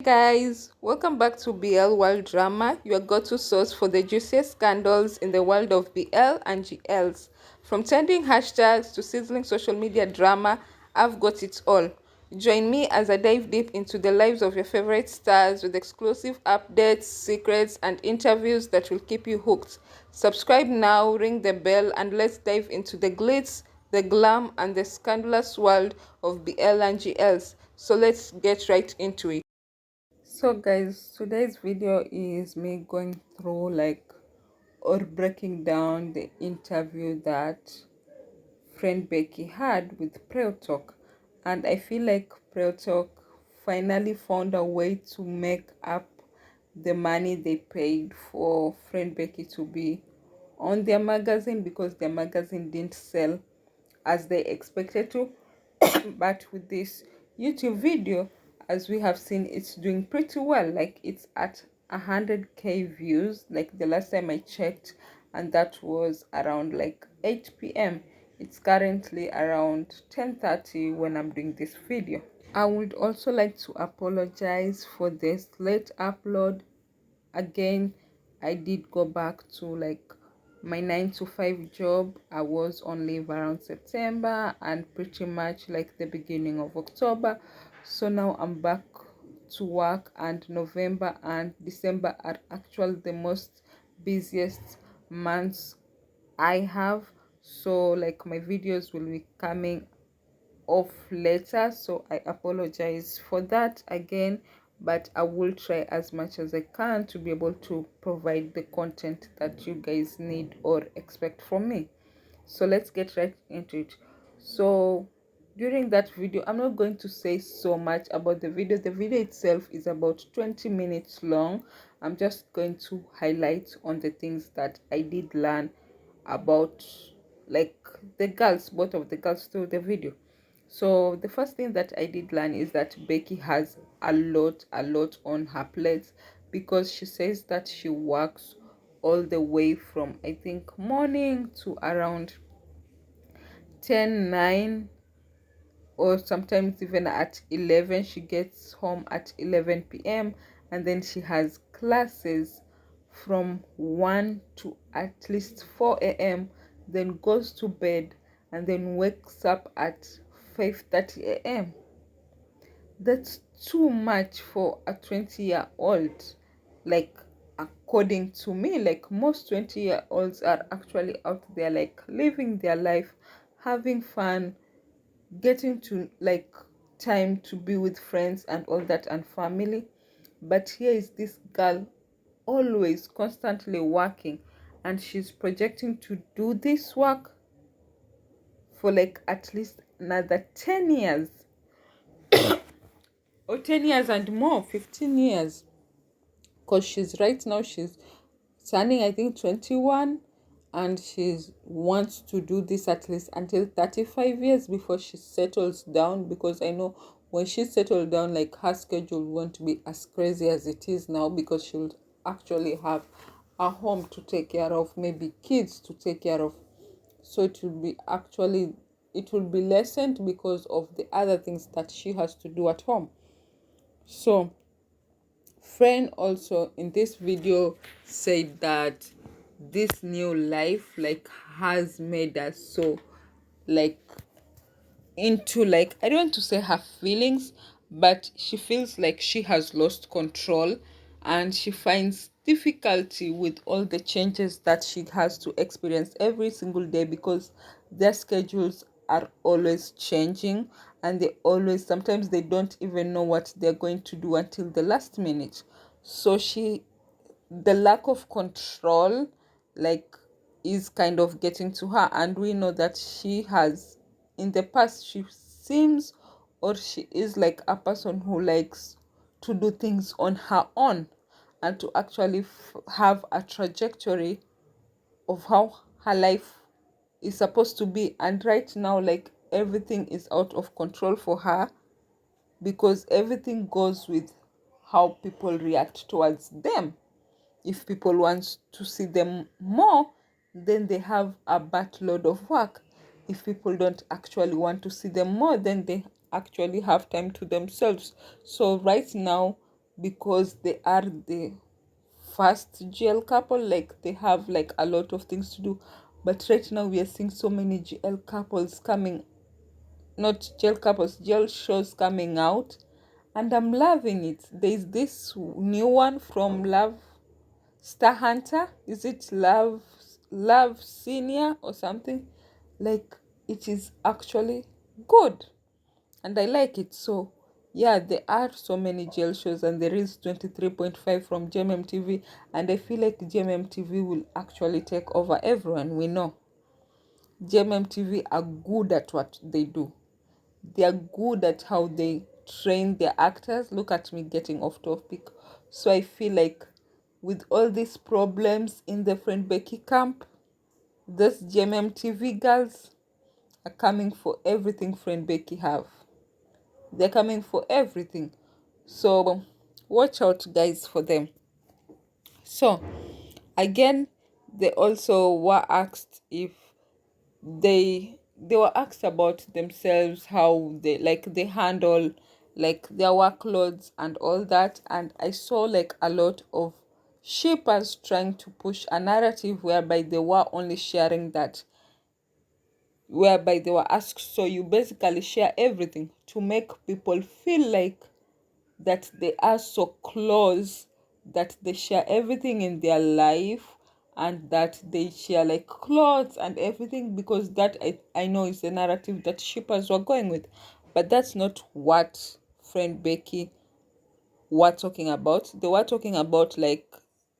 guys, welcome back to BL World Drama, your go-to source for the juiciest scandals in the world of BL and GLs. From trending hashtags to sizzling social media drama, I've got it all. Join me as I dive deep into the lives of your favorite stars with exclusive updates, secrets, and interviews that will keep you hooked. Subscribe now, ring the bell, and let's dive into the glitz, the glam, and the scandalous world of BL and GLs. So let's get right into it. So guys, today's video is me going through or breaking down the interview that friend Becky had with praew, and I feel like praew finally found a way to make up the money they paid for friend Becky to be on their magazine, because their magazine didn't sell as they expected to. But with this YouTube video, as we have seen, it's doing pretty well. Like, it's at 100k views, like the last time I checked, and that was around like 8 p.m. It's currently around 10:30 when I'm doing this video. I would also like to apologize for this late upload. Again, I did go back to my 9 to 5 job. I was on leave around September and pretty much like the beginning of October. So now I'm back to work, and November and December are actually the most busiest months I have. So like my videos will be coming off later, so I apologize for that again, but I will try as much as I can to be able to provide the content that you guys need or expect from me. So let's get right into it. So during that video, I'm not going to say so much about the video. The video itself is about 20 minutes long. I'm just going to highlight on the things that I did learn about like the girls, both of the girls, through the video. So the first thing that I did learn is that Becky has a lot on her plate, because she says that she works all the way from, I think, morning to around 10, 9, or sometimes even at 11. She gets home at 11 p.m. and then she has classes from 1 to at least 4 a.m. then goes to bed and then wakes up at 5:30 a.m. That's too much for a 20-year-old. Like, according to me, like most 20-year-olds are actually out there like living their life, having fun, getting to like time to be with friends and all that and family. But here is this girl always constantly working, and she's projecting to do this work for like at least another 10 years, or 10 years and more, 15 years, because she's turning, I think, 21, and she wants to do this at least until 35 years before she settles down, because I know when she settles down, like, her schedule won't be as crazy as it is now, because she'll actually have a home to take care of, maybe kids to take care of. So it will be lessened because of the other things that she has to do at home. So friend also in this video said that this new life like has made us so like into, like, I don't want to say her feelings, but she feels like she has lost control, and she finds difficulty with all the changes that she has to experience every single day, because their schedules are always changing, and they always, sometimes they don't even know what they're going to do until the last minute. So the lack of control like is kind of getting to her, and we know that she has, in the past, she seems, or she is like a person who likes to do things on her own, and to actually have a trajectory of how her life is supposed to be. And right now, like, everything is out of control for her, because everything goes with how people react towards them. If people want to see them more, then they have a buttload of work. If people don't actually want to see them more, then they actually have time to themselves. So right now, because they are the first GL couple, like they have like a lot of things to do. But right now we are seeing so many GL couples coming, not GL couples, GL shows coming out, and I'm loving it. There's this new one from Love Star Hunter. Is it Love Senior or something? Like, it is actually good and I like it. So yeah, there are so many jail shows, and there is 23.5 from GMMTV, and I feel like GMMTV will actually take over everyone. We know GMMTV are good at what they do. They are good at how they train their actors. Look at me getting off topic. So I feel like with all these problems in the Friend Becky camp, those GMMTV girls are coming for everything Friend Becky have. They're coming for everything. So watch out, guys, for them. So again, they also were asked if they were asked about themselves, how they handle like their workloads and all that. And I saw like a lot of shippers trying to push a narrative whereby they were only sharing that, whereby they were asked, so you basically share everything to make people feel like that they are so close, that they share everything in their life, and that they share like clothes and everything, because that I know is the narrative that shippers were going with. But that's not what Friend Becky were talking about. They were talking about like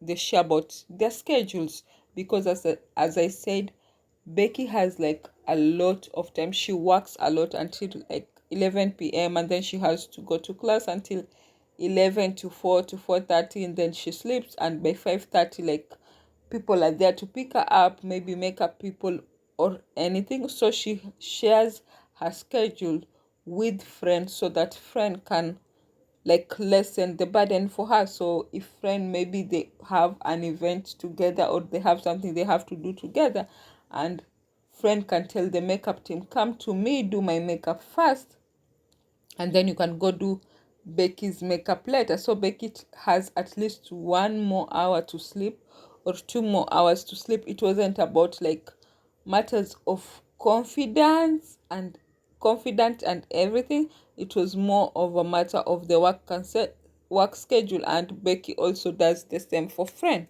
they share about their schedules, because as I said, Becky has like a lot of time. She works a lot until like 11 p.m. and then she has to go to class until 11 to 4 to 4:30, and then she sleeps, and by 5:30 like people are there to pick her up, maybe makeup people or anything. So she shares her schedule with friends so that friend can like lessen the burden for her. So if friend, maybe they have an event together or they have something they have to do together, and friend can tell the makeup team, come to me, do my makeup first, and then you can go do Becky's makeup later. So Becky has at least 1 more hour to sleep or 2 more hours to sleep. It wasn't about like matters of confident and everything. It was more of a matter of the work schedule, and Becky also does the same for friend.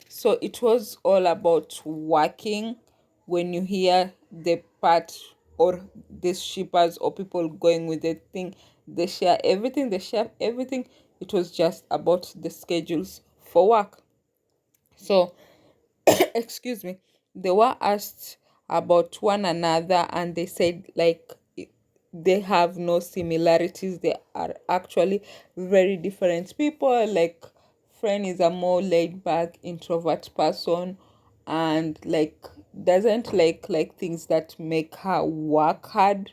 So it was all about working. When you hear the part, or these shippers or people going with the thing, they share everything. It was just about the schedules for work. So excuse me, they were asked about one another, and they said like they have no similarities. They are actually very different people. Like friend is a more laid back introvert person, and like doesn't like things that make her work hard.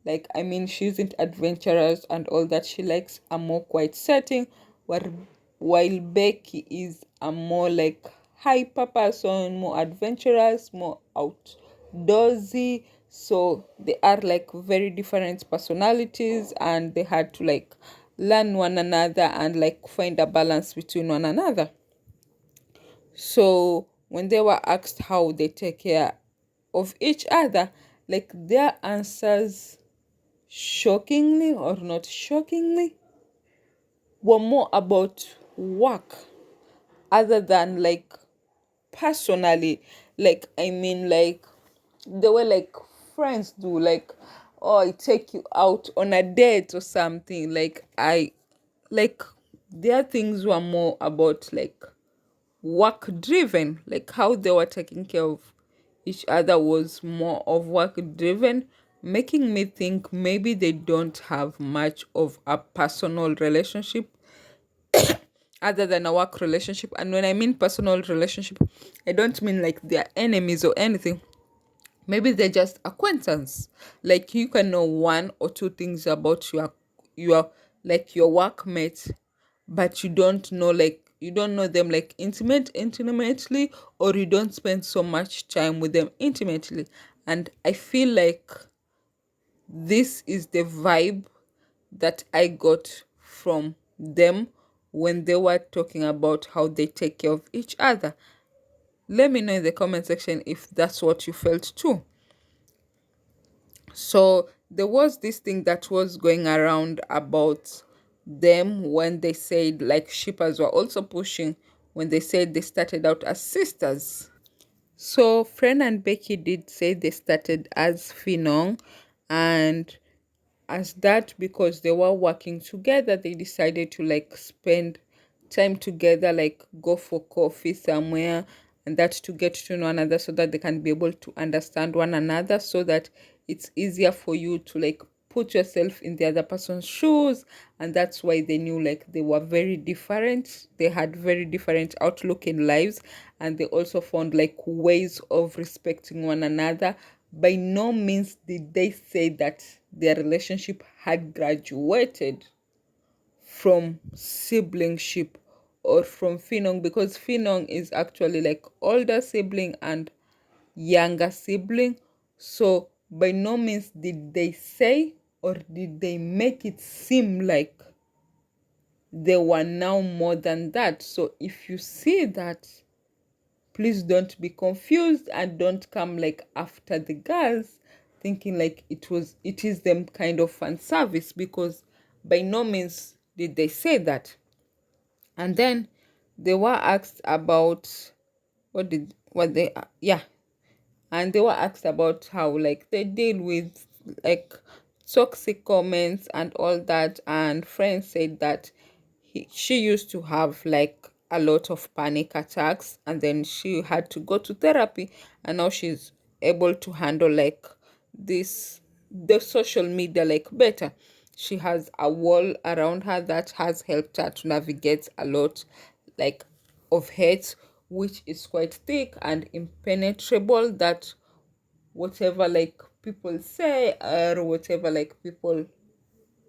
Like, I mean, she isn't adventurous and all that. She likes a more quiet setting, while Becky is a more like hyper person, more adventurous, more outdoorsy. So they are like very different personalities, and they had to like learn one another and like find a balance between one another. So when they were asked how they take care of each other, like their answers, shockingly or not shockingly, were more about work other than like personally. Like, I mean, like they were like friends do, like, oh, I take you out on a date or something. Like, I like their things were more about like work driven. Like how they were taking care of each other was more of work driven, making me think maybe they don't have much of a personal relationship other than a work relationship. And when I mean personal relationship, I don't mean like they're enemies or anything. Maybe they're just acquaintance. Like you can know one or two things about your like your workmate, but you don't know them like intimately, or you don't spend so much time with them intimately. And I feel like this is the vibe that I got from them when they were talking about how they take care of each other. Let me know in the comment section if that's what you felt too. So there was this thing that was going around about them when they said, like, shippers were also pushing when they said they started out as sisters. So Fren and Becky did say they started as Finong, and as that, because they were working together, they decided to like spend time together, like go for coffee somewhere, and that to get to know another so that they can be able to understand one another, so that it's easier for you to like put yourself in the other person's shoes. And that's why they knew like they were very different, they had very different outlook in lives, and they also found like ways of respecting one another. By no means did they say that their relationship had graduated from siblingship or from Finong, because Finong is actually like older sibling and younger sibling. So by no means did they say or did they make it seem like they were now more than that. So if you see that, please don't be confused and don't come like after the girls thinking like it is them kind of fan service, because by no means did they say that. And then they were asked about what they yeah, and they were asked about how like they deal with like toxic comments and all that. And friends said that she used to have like a lot of panic attacks, and then she had to go to therapy, and now she's able to handle like this the social media like better. She has a wall around her that has helped her to navigate a lot like of hate, which is quite thick and impenetrable, that whatever like people say or whatever like people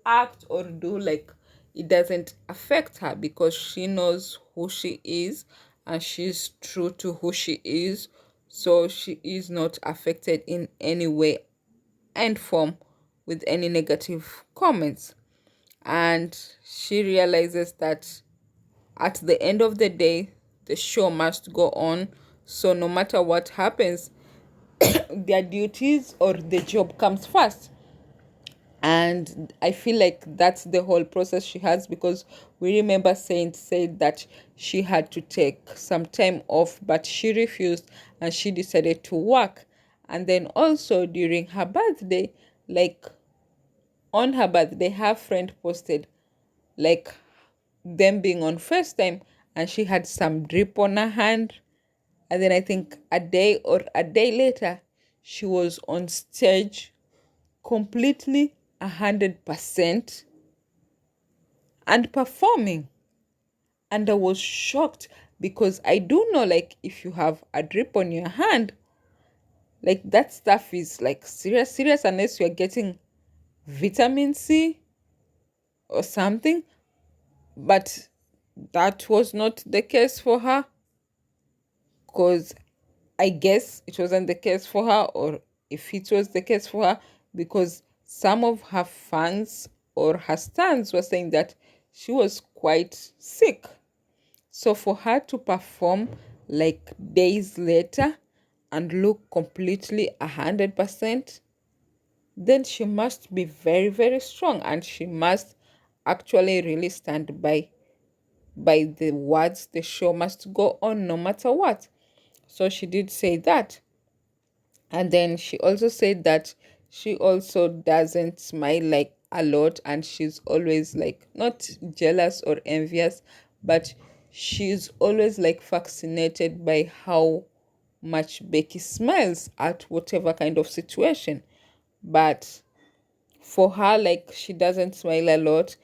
act or do, like it doesn't affect her, because she knows who she is and she's true to who she is. So she is not affected in any way and form with any negative comments. And she realizes that at the end of the day, the show must go on. So no matter what happens, their duties or the job comes first. And I feel like that's the whole process she has, because we remember Saint said that she had to take some time off, but she refused and she decided to work. And then also during her birthday, like on her birthday, her friend posted like them being on FaceTime, and she had some drip on her hand. And then I think a day later, she was on stage completely 100% and performing. And I was shocked, because I do know like if you have a drip on your hand, like that stuff is like serious unless you're getting vitamin C or something. But that was not the case for her, because I guess it wasn't the case for her, or if it was the case for her, because some of her fans or her stans were saying that she was quite sick. So for her to perform like days later and look completely 100%, then she must be very, very strong, and she must actually really stand by the words, the show must go on no matter what. So she did say that. And then she also said that she also doesn't smile like a lot, and she's always like not jealous or envious, but she's always like fascinated by how much Becky smiles at whatever kind of situation. But for her, like she doesn't smile a lot,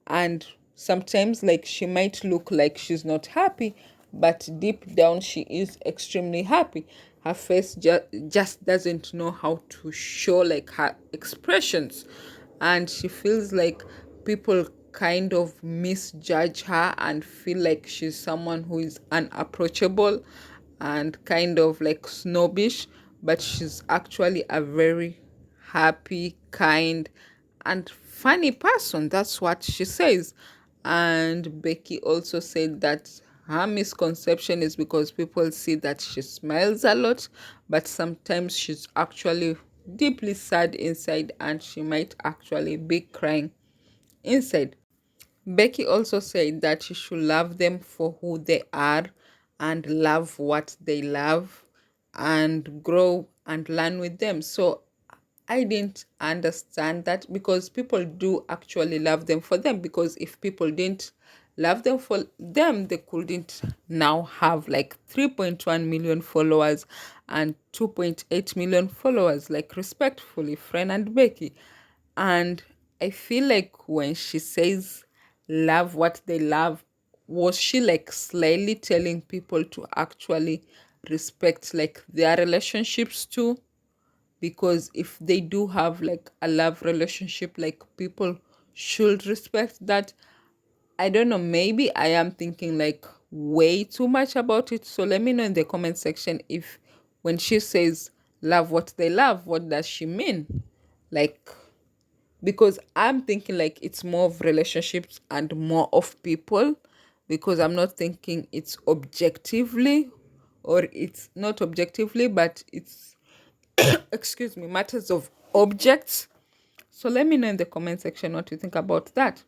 and sometimes like she might look like she's not happy, but deep down she is extremely happy. Her face just doesn't know how to show like her expressions, and she feels like people kind of misjudge her and feel like she's someone who is unapproachable and kind of like snobbish, but she's actually a very happy, kind, and funny person. That's what she says. And Becky also said that her misconception is because people see that she smiles a lot, but sometimes she's actually deeply sad inside and she might actually be crying inside. Becky also said that you should love them for who they are and love what they love and grow and learn with them. So I didn't understand that, because people do actually love them for them. Because if people didn't love them for them, they couldn't now have like 3.1 million followers and 2.8 million followers, like respectfully, Friend and Becky. And I feel like when she says love what they love, was she like slyly telling people to actually respect like their relationships too? Because if they do have like a love relationship, like people should respect that. I don't know, maybe I am thinking like way too much about it. So let me know in the comment section if when she says love what they love, what does she mean? Like, because I'm thinking like it's more of relationships and more of people, because I'm not thinking it's objectively, or it's not objectively, but it's excuse me, matters of objects. So let me know in the comment section what you think about that.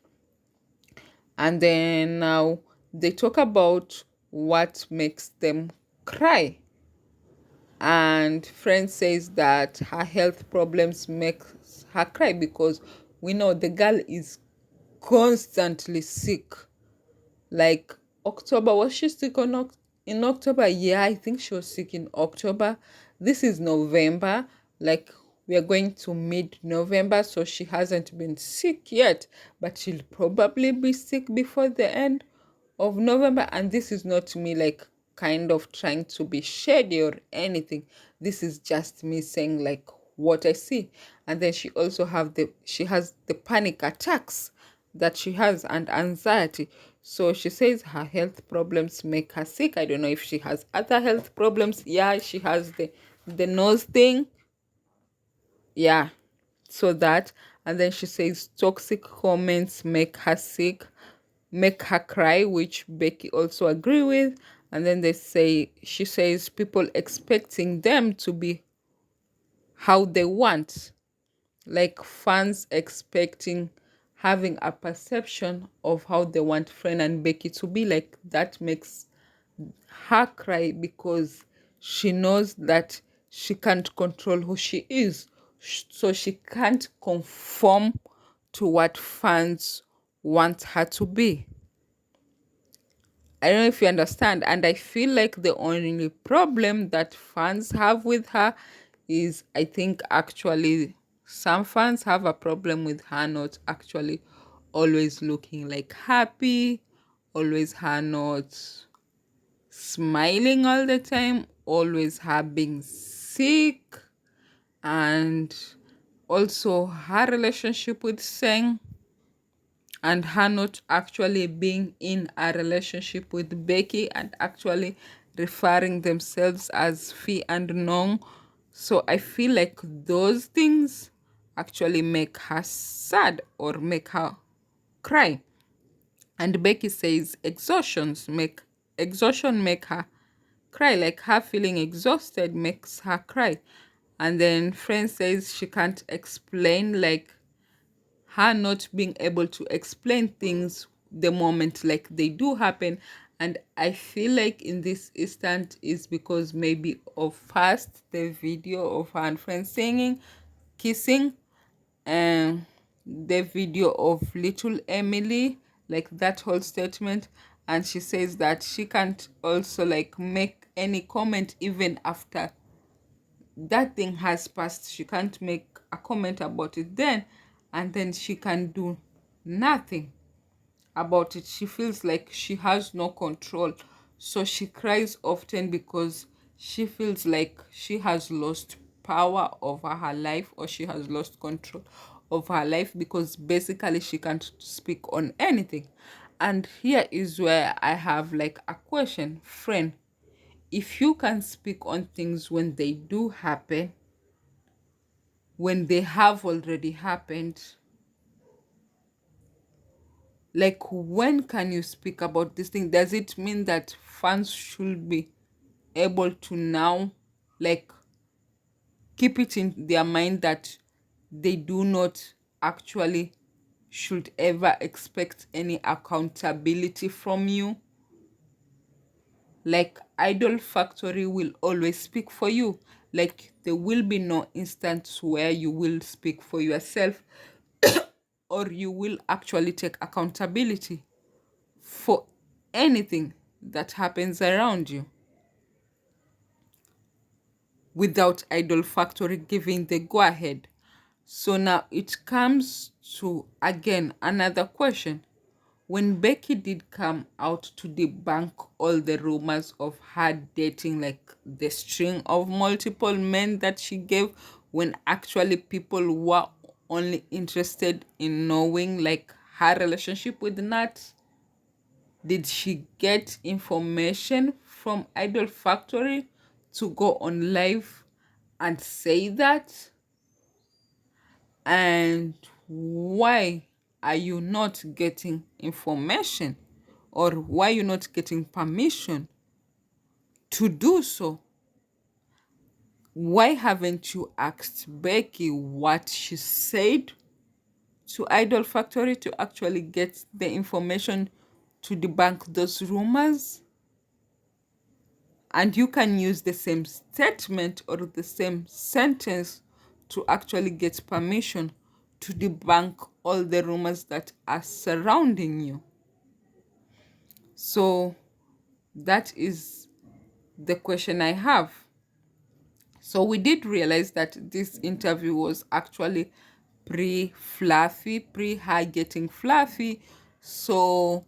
And then now they talk about what makes them cry. And Friend says that her health problems makes her cry because we know the girl is constantly sick. Like October, was she sick on in October? Yeah, I think she was sick in October. This is November. Like we are going to mid-November, so she hasn't been sick yet, but she'll probably be sick before the end of November. And this is not me like kind of trying to be shady or anything. This is just me saying like what I see. And then she has the panic attacks that she has and anxiety. So she says her health problems make her sick. I don't know if she has other health problems. Yeah, she has the nose thing. Yeah. So that, and then she says toxic comments make her sick, make her cry, which Becky also agree with. And then she says people expecting them to be how they want, like fans expecting having a perception of how they want Friend and Becky to be, like that makes her cry because she knows that she can't control who she is, so she can't conform to what fans want her to be. I don't know if you understand. And I feel like the only problem that fans have with her is, I think, actually, some fans have a problem with her not actually always looking like happy, always her not smiling all the time, always her being sick, and also her relationship with Seng, and her not actually being in a relationship with Becky and actually referring themselves as Fee and Nong. So I feel like those things actually make her sad or make her cry. And Becky says exhaustion make her cry, like her feeling exhausted makes her cry. And then Friend says she can't explain, like her not being able to explain things the moment like they do happen. And I feel like in this instant is because maybe of first the video of her and Friend singing, kissing, and the video of little Emily, like that whole statement. And she says that she can't also like make any comment even after that thing has passed. She can't make a comment about it then, and then she can do nothing about it. She feels like she has no control. So she cries often because she feels like she has lost power over her life, or she has lost control of her life, because basically she can't speak on anything. And here is where I have like a question. Friend, if you can speak on things when they do happen, when they have already happened, Like, when can you speak about this thing? Does it mean that fans should be able to now, like, keep it in their mind that they do not actually should ever expect any accountability from you? Like, Idol Factory will always speak for you. Like, there will be no instance where you will speak for yourself or you will actually take accountability for anything that happens around you without Idol Factory giving the go ahead. So now it comes to again another question. When Becky did come out to debunk all the rumors of her dating, like the string of multiple men that she gave, when actually people were only interested in knowing like her relationship with Nat, did she get information from Idol Factory to go on live and say that? And why are you not getting information, or why are you not getting permission to do so? Why haven't you asked Becky what she said to Idol Factory to actually get the information to debunk those rumors? And you can use the same statement or the same sentence to actually get permission to debunk all the rumors that are surrounding you. So that is the question I have. So we did realize that this interview was actually pre-fluffy, pre-her getting fluffy. So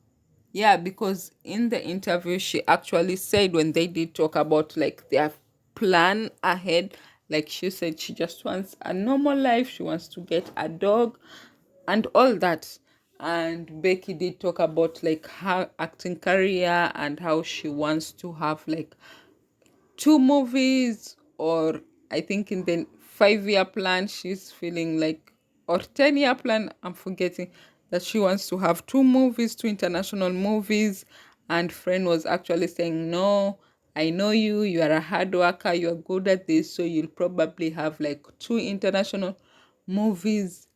yeah, because in the interview she actually said, when they did talk about like their plan ahead, like she said she just wants a normal life, she wants to get a dog and all that. And Becky did talk about like her acting career and how she wants to have like 2 movies, or I think in the 5-year plan she's feeling like, or 10-year plan, I'm forgetting, that she wants to have 2 movies, 2 international movies. And friend was actually saying, no, I know you are a hard worker, you're good at this, so you'll probably have like 2 international movies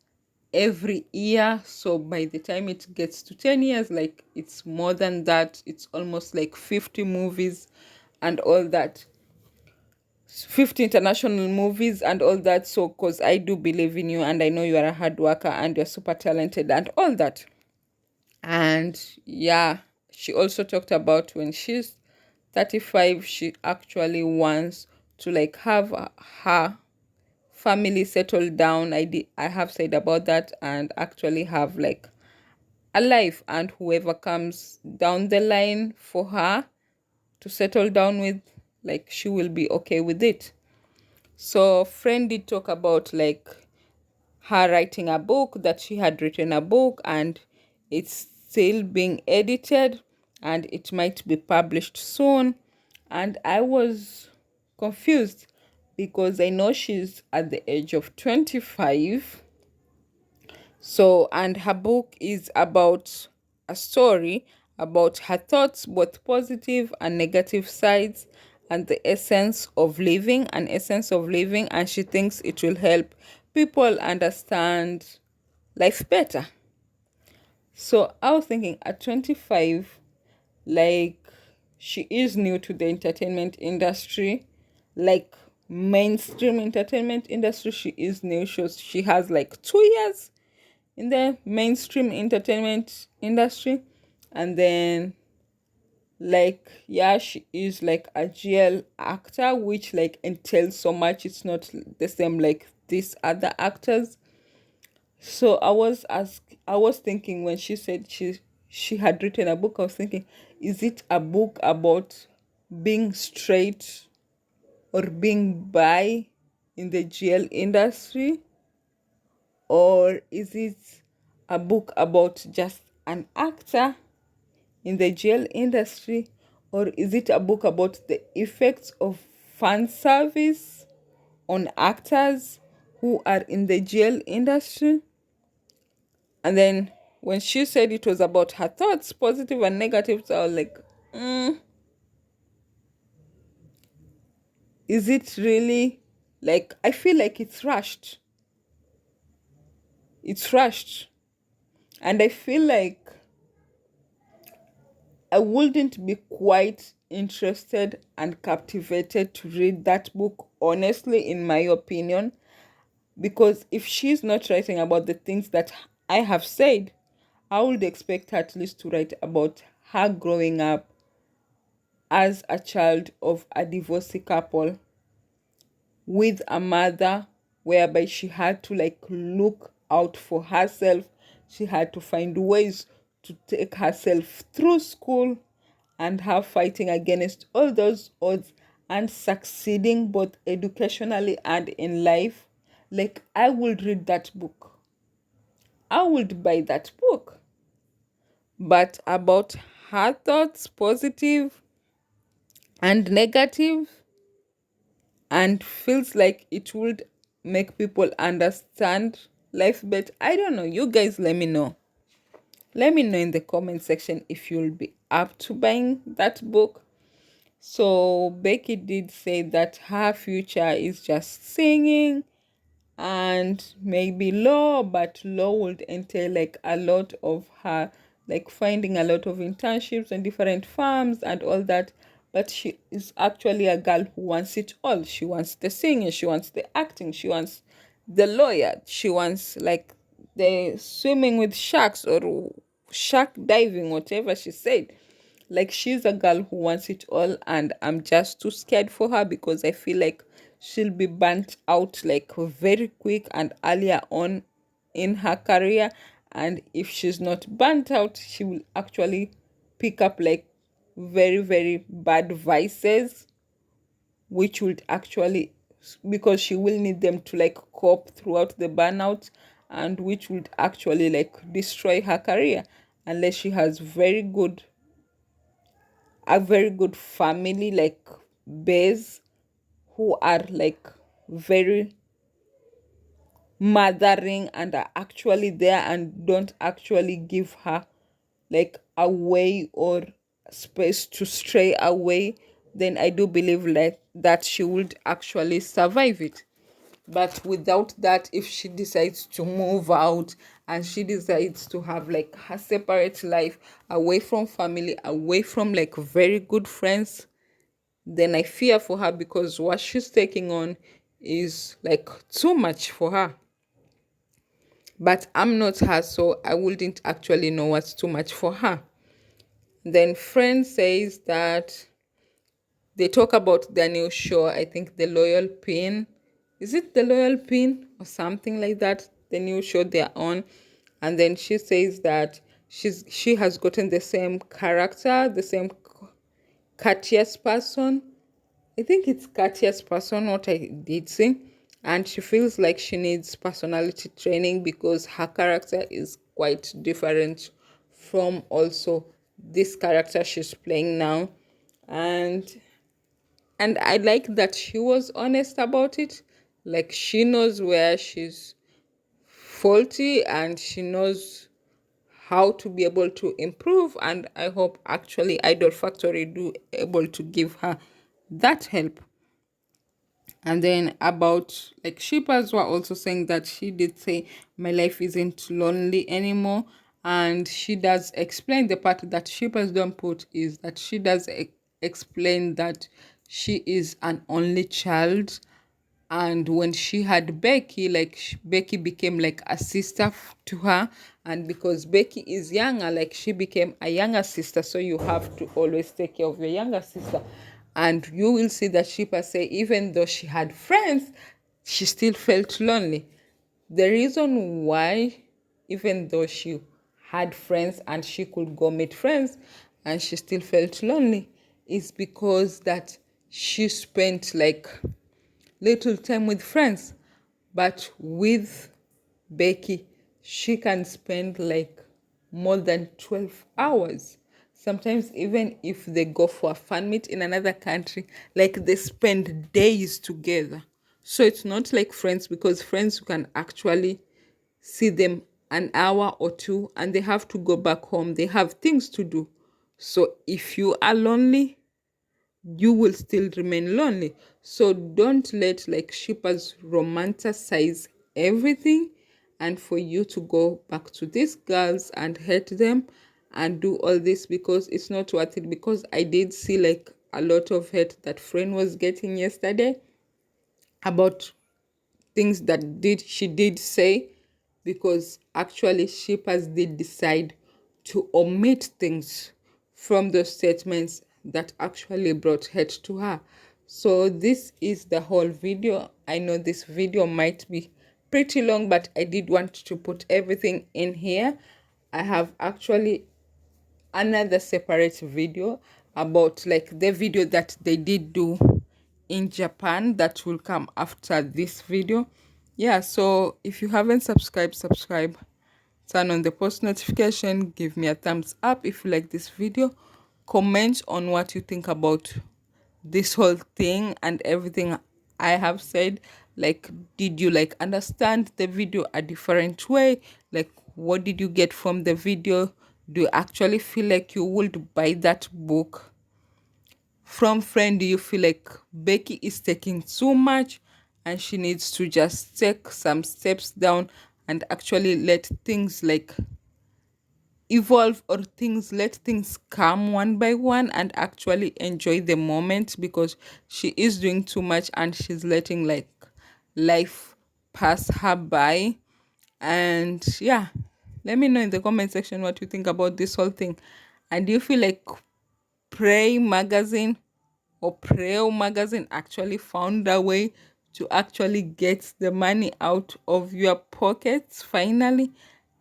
every year. So by the time it gets to 10 years, like it's more than that, it's almost like 50 movies and all that, 50 international movies and all that. So because I do believe in you and I know you are a hard worker and you're super talented and all that. And yeah, she also talked about when she's 35 she actually wants to like have her family settled down. I have said about that, and actually have like a life, and whoever comes down the line for her to settle down with, like she will be okay with it. So friend did talk about like her writing a book, that she had written a book and it's still being edited and it might be published soon. And I was confused because I know she's at the age of 25. So, and her book is about a story about her thoughts, both positive and negative sides, and the essence of living, and she thinks it will help people understand life better. So, I was thinking at 25, like, she is new to the entertainment industry, like mainstream entertainment industry. She is new. She has like 2 years in the mainstream entertainment industry. And then like, yeah, she is like a GL actor, which like entails so much. It's not the same like these other actors. So I was thinking when she said she had written a book, I was thinking, is it a book about being straight or being bi in the GL industry? Or is it a book about just an actor in the jail industry? Or is it a book about the effects of fan service on actors who are in the jail industry? And then when she said it was about her thoughts, positive and negative, so I was like, is it really? Like, I feel like it's rushed. It's rushed. And I feel like I wouldn't be quite interested and captivated to read that book, honestly, in my opinion. Because if she's not writing about the things that I have said, I would expect her at least to write about her growing up as a child of a divorcee couple with a mother whereby she had to like look out for herself. She had to find ways to take herself through school and her fighting against all those odds and succeeding both educationally and in life. Like, I would read that book. I would buy that book. But about her thoughts, positive and negative, and feels like it would make people understand life better. I don't know. You guys let me know. Let me know in the comment section if you'll be up to buying that book. So Becky did say that her future is just singing and maybe law, but law would entail like a lot of her, like finding a lot of internships and different firms and all that. But she is actually a girl who wants it all. She wants the singing, she wants the acting, she wants the lawyer, she wants like the swimming with sharks or shark diving, whatever she said. Like, she's a girl who wants it all, and I'm just too scared for her because I feel like she'll be burnt out like very quick and earlier on in her career. And if she's not burnt out, she will actually pick up like very, very bad vices, which would actually, because she will need them to like cope throughout the burnout, and which would actually like destroy her career unless she has a very good family like base who are like very mothering and are actually there and don't actually give her like a way or space to stray away. Then I do believe like that she would actually survive it. But without that, if she decides to move out and she decides to have like her separate life away from family, away from like very good friends, then I fear for her because what she's taking on is like too much for her. But I'm not her, so I wouldn't actually know what's too much for her. Then friend says that they talk about their new show. I think the Loyal Pin. Is it the Loyal Pin or something like that? The new show they're on. And then she says that she has gotten the same character, the same courteous person. I think it's courteous person, what I did see. And she feels like she needs personality training because her character is quite different from also this character she's playing now. And I like that she was honest about it. Like, she knows where she's faulty and she knows how to be able to improve. And I hope actually Idol Factory do able to give her that help. And then about like shippers were also saying that she did say my life isn't lonely anymore. And she does explain the part that shippers don't put is that she does explain that she is an only child. And when she had Becky, like Becky became like a sister to her. And because Becky is younger, like she became a younger sister, so you have to always take care of your younger sister. And you will see that Shippa say even though she had friends, she still felt lonely. The reason why, even though she had friends and she could go meet friends and she still felt lonely, is because that she spent like little time with friends. But with Becky, she can spend like more than 12 hours. Sometimes even if they go for a fan meet in another country, like they spend days together. So it's not like friends, because friends you can actually see them an hour or two and they have to go back home. They have things to do. So if you are lonely, you will still remain lonely. So don't let like shippers romanticize everything and for you to go back to these girls and hate them and do all this, because it's not worth it. Because I did see like a lot of hate that friend was getting yesterday about things that did she did say, because actually shippers did decide to omit things from those statements that actually brought hate to her. So this is the whole video. I know this video might be pretty long, but I did want to put everything in here. I have actually another separate video about like the video that they did do in Japan that will come after this video. Yeah, so if you haven't subscribed, subscribe, turn on the post notification, give me a thumbs up if you like this video, comment on what you think about this whole thing and everything I have said. Like, did you like understand the video a different way? Like, what did you get from the video? Do you actually feel like you would buy that book? From friend, do you feel like Becky is taking too much and she needs to just take some steps down and actually let things like evolve, or things let things come one by one and actually enjoy the moment, because she is doing too much and she's letting like life pass her by? And yeah, let me know in the comment section what you think about this whole thing. And do you feel like Prey magazine or praew magazine actually found a way to actually get the money out of your pockets finally?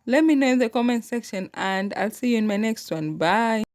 Let me know in the comment section and I'll see you in my next one. Bye.